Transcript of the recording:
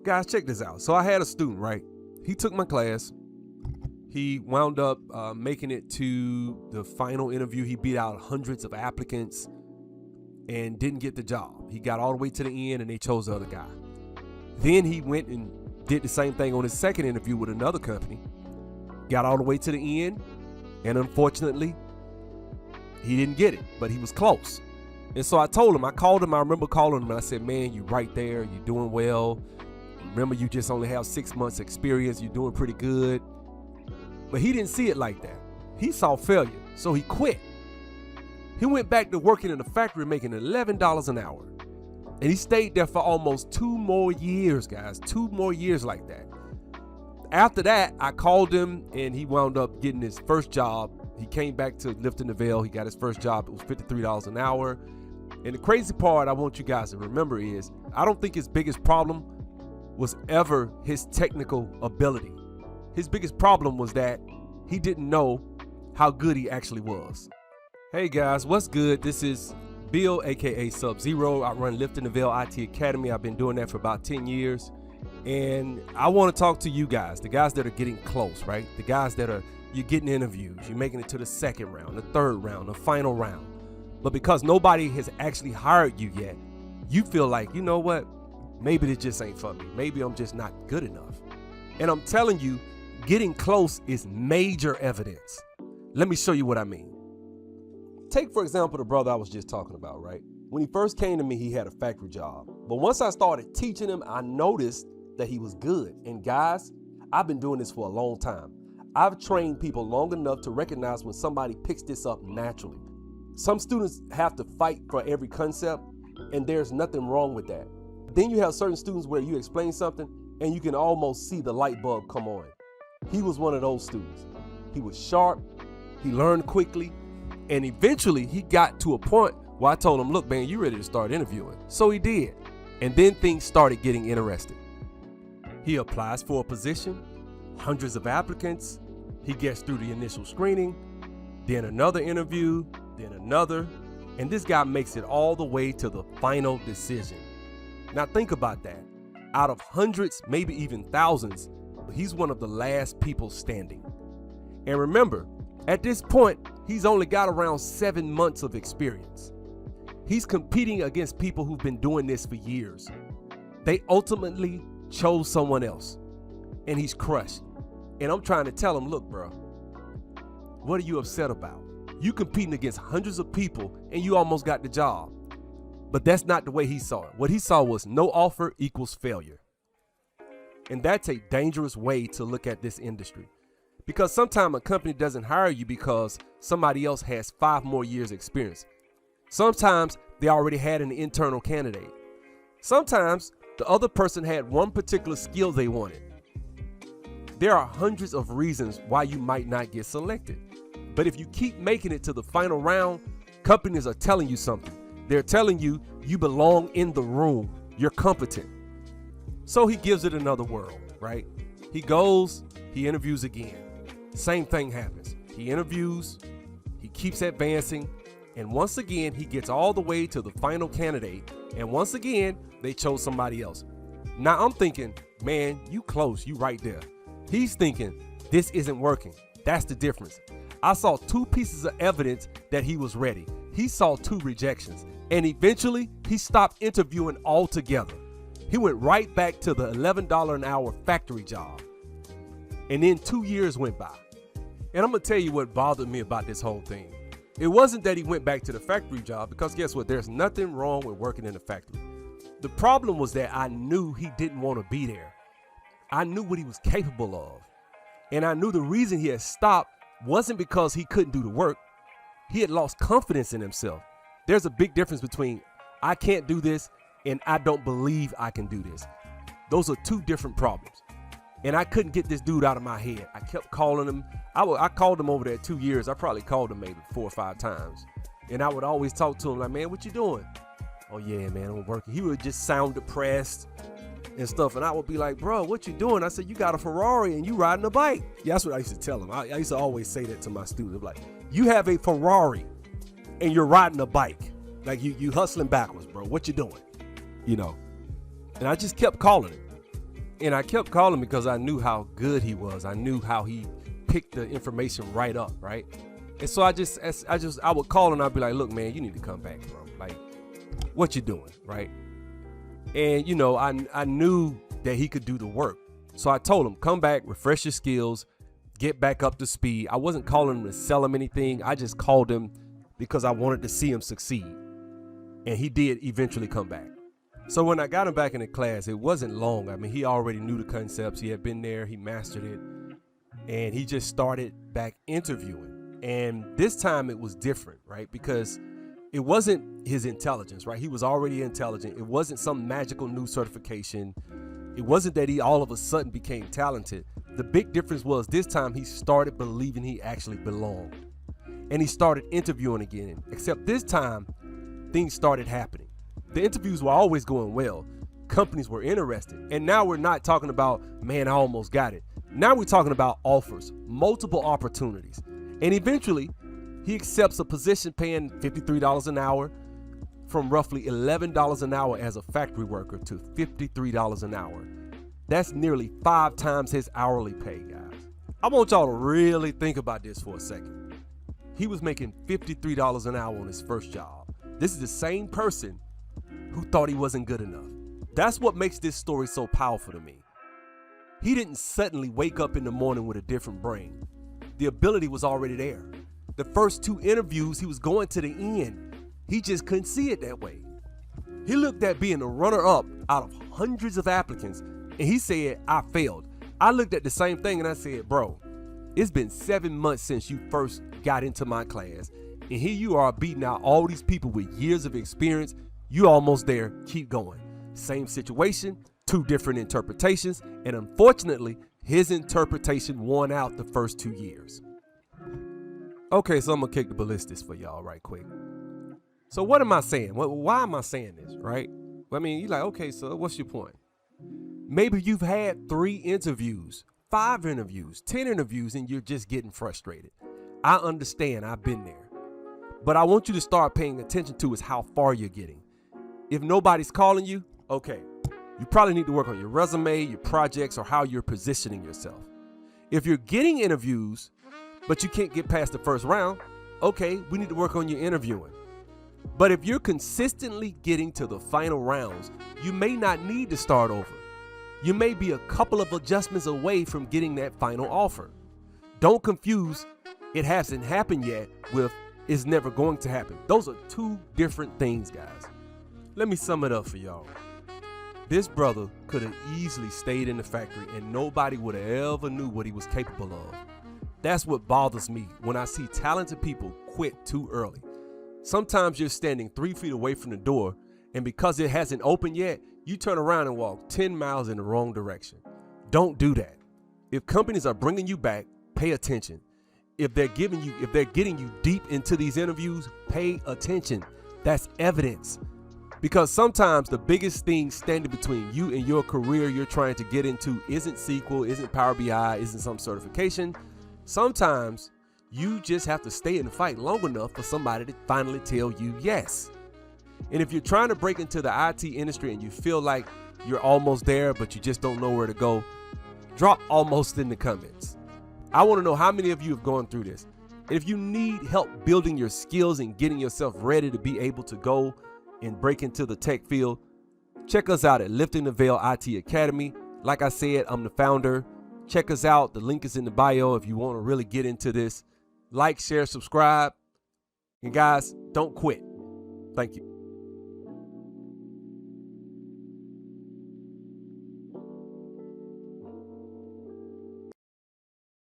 guys, check this out. So I had a student, right? He took my class. He wound up making it to the final interview. He beat out hundreds of applicants and didn't get the job. He got all the way to the end and they chose the other guy. Then he went and did the same thing on his second interview with another company. Got all the way to the end, and unfortunately, he didn't get it, but he was close. And so I told him, I remember calling him and I said, man, you right there, you're doing well. Remember, you just only have 6 months experience, you're doing pretty good. But he didn't see it like that. He saw failure, so he quit. He went back to working in the factory making $11 an hour. And he stayed there for almost 2 more years, guys, 2 more years like that. After that, I called him and he wound up getting his first job. He came back to Lifting the Veil. He got his first job. It was $53 an hour. And the crazy part I want you guys to remember is I don't think his biggest problem was ever his technical ability. His biggest problem was that he didn't know how good he actually was. Hey guys, what's good? This is Bill, aka Sub-Zero. I run Lifting the Veil IT Academy. I've been doing that for about 10 years. And I want to talk to you guys, the guys that are getting close, right? The guys that you're getting interviews, you're making it to the second round, the third round, the final round. But because nobody has actually hired you yet, you feel like, you know what? Maybe this just ain't for me. Maybe I'm just not good enough. And I'm telling you, getting close is major evidence. Let me show you what I mean. Take, for example, the brother I was just talking about, right? When he first came to me, he had a factory job. But once I started teaching him, I noticed that he was good. And guys, I've been doing this for a long time. I've trained people long enough to recognize when somebody picks this up naturally. Some students have to fight for every concept, and there's nothing wrong with that. Then you have certain students where you explain something and you can almost see the light bulb come on. He was one of those students. He was sharp, he learned quickly, and eventually he got to a point where I told him, look, man, you ready to start interviewing. So he did. And then things started getting interesting. He applies for a position, hundreds of applicants. He gets through the initial screening, then another interview, then another, and this guy makes it all the way to the final decision. Now think about that. Out of hundreds, maybe even thousands, he's one of the last people standing. And remember, at this point, he's only got around 7 months of experience. He's competing against people who've been doing this for years. They ultimately chose someone else, and he's crushed. And I'm trying to tell him, look, bro, what are you upset about? You competing against hundreds of people and you almost got the job. But that's not the way he saw it. What he saw was no offer equals failure. And that's a dangerous way to look at this industry. Because sometimes a company doesn't hire you because somebody else has 5 more years experience. Sometimes they already had an internal candidate. Sometimes the other person had one particular skill they wanted. There are hundreds of reasons why you might not get selected. But if you keep making it to the final round, companies are telling you something. They're telling you you belong in the room. You're competent. So he gives it another whirl, right? He goes, he interviews again. Same thing happens. He interviews, he keeps advancing, and once again, he gets all the way to the final candidate. And once again, they chose somebody else. Now I'm thinking, man, you close, you right there. He's thinking, this isn't working. That's the difference. I saw 2 pieces of evidence that he was ready. He saw 2 rejections, and eventually he stopped interviewing altogether. He went right back to the $11 an hour factory job. And then 2 years went by. And I'm gonna tell you what bothered me about this whole thing. It wasn't that he went back to the factory job, because guess what? There's nothing wrong with working in the factory. The problem was that I knew he didn't want to be there. I knew what he was capable of. And I knew the reason he had stopped wasn't because he couldn't do the work. He had lost confidence in himself. There's a big difference between I can't do this and I don't believe I can do this. Those are 2 different problems. And I couldn't get this dude out of my head. I kept calling him. I called him over there 2 years. I probably called him maybe 4 or 5 times. And I would always talk to him like, man, what you doing? Oh yeah, man, I'm working. He would just sound depressed and stuff. And I would be like, bro, what you doing? I said, you got a Ferrari and you riding a bike. Yeah, that's what I used to tell him. I used to always say that to my students. Like, you have a Ferrari and you're riding a bike. Like you hustling backwards, bro. What you doing? You know? And I just kept calling him. And I kept calling because I knew how good he was. I knew how he picked the information right up, right? And so I would call and I'd be like, look, man, you need to come back, bro. Like, what you doing, right? And, you know, I knew that he could do the work. So I told him, come back, refresh your skills, get back up to speed. I wasn't calling him to sell him anything. I just called him because I wanted to see him succeed. And he did eventually come back. So when I got him back in the class, it wasn't long. I mean, he already knew the concepts. He had been there. He mastered it. And he just started back interviewing. And this time it was different, right? Because it wasn't his intelligence, right? He was already intelligent. It wasn't some magical new certification. It wasn't that he all of a sudden became talented. The big difference was this time he started believing he actually belonged. And he started interviewing again. Except this time, things started happening. The interviews were always going well. Companies were interested. And now we're not talking about, man, I almost got it. Now we're talking about offers, multiple opportunities. And eventually, he accepts a position paying $53 an hour from roughly $11 an hour as a factory worker to $53 an hour. That's nearly 5 times his hourly pay, guys. I want y'all to really think about this for a second. He was making $53 an hour on his first job. This is the same person who thought he wasn't good enough. That's what makes this story so powerful to me. He didn't suddenly wake up in the morning with a different brain. The ability was already there. The first 2 interviews, he was going to the end. He just couldn't see it that way. He looked at being a runner-up out of hundreds of applicants, and he said, I failed. I looked at the same thing and I said, bro, it's been 7 months since you first got into my class, and here you are beating out all these people with years of experience. You almost there, keep going. Same situation, 2 different interpretations, and unfortunately, his interpretation won out the first 2 years. Okay, so I'm gonna kick the ballistics for y'all right quick. So what am I saying? Why am I saying this, right? I mean, you're like, okay, so what's your point? Maybe you've had 3 interviews, 5 interviews, 10 interviews, and you're just getting frustrated. I understand, I've been there. But I want you to start paying attention to is how far you're getting. If nobody's calling you, okay, you probably need to work on your resume, your projects, or how you're positioning yourself. If you're getting interviews, but you can't get past the first round, okay, we need to work on your interviewing. But if you're consistently getting to the final rounds, you may not need to start over. You may be a couple of adjustments away from getting that final offer. Don't confuse it hasn't happened yet with it's never going to happen. Those are 2 different things, guys. Let me sum it up for y'all. This brother could have easily stayed in the factory and nobody would have ever knew what he was capable of. That's what bothers me when I see talented people quit too early. Sometimes you're standing 3 feet away from the door, and because it hasn't opened yet, you turn around and walk 10 miles in the wrong direction. Don't do that. If companies are bringing you back, pay attention. If they're getting you deep into these interviews, pay attention. That's evidence. Because sometimes the biggest thing standing between you and your career you're trying to get into isn't SQL, isn't Power BI, isn't some certification. Sometimes you just have to stay in the fight long enough for somebody to finally tell you yes. And if you're trying to break into the IT industry and you feel like you're almost there, but you just don't know where to go, drop almost in the comments. I want to know how many of you have gone through this. And if you need help building your skills and getting yourself ready to be able to go and break into the tech field, check us out at Lifting the Veil IT Academy. Like I said, I'm the founder. Check us out. The link is in the bio if you want to really get into this. Like, share, subscribe. And guys, don't quit. Thank you.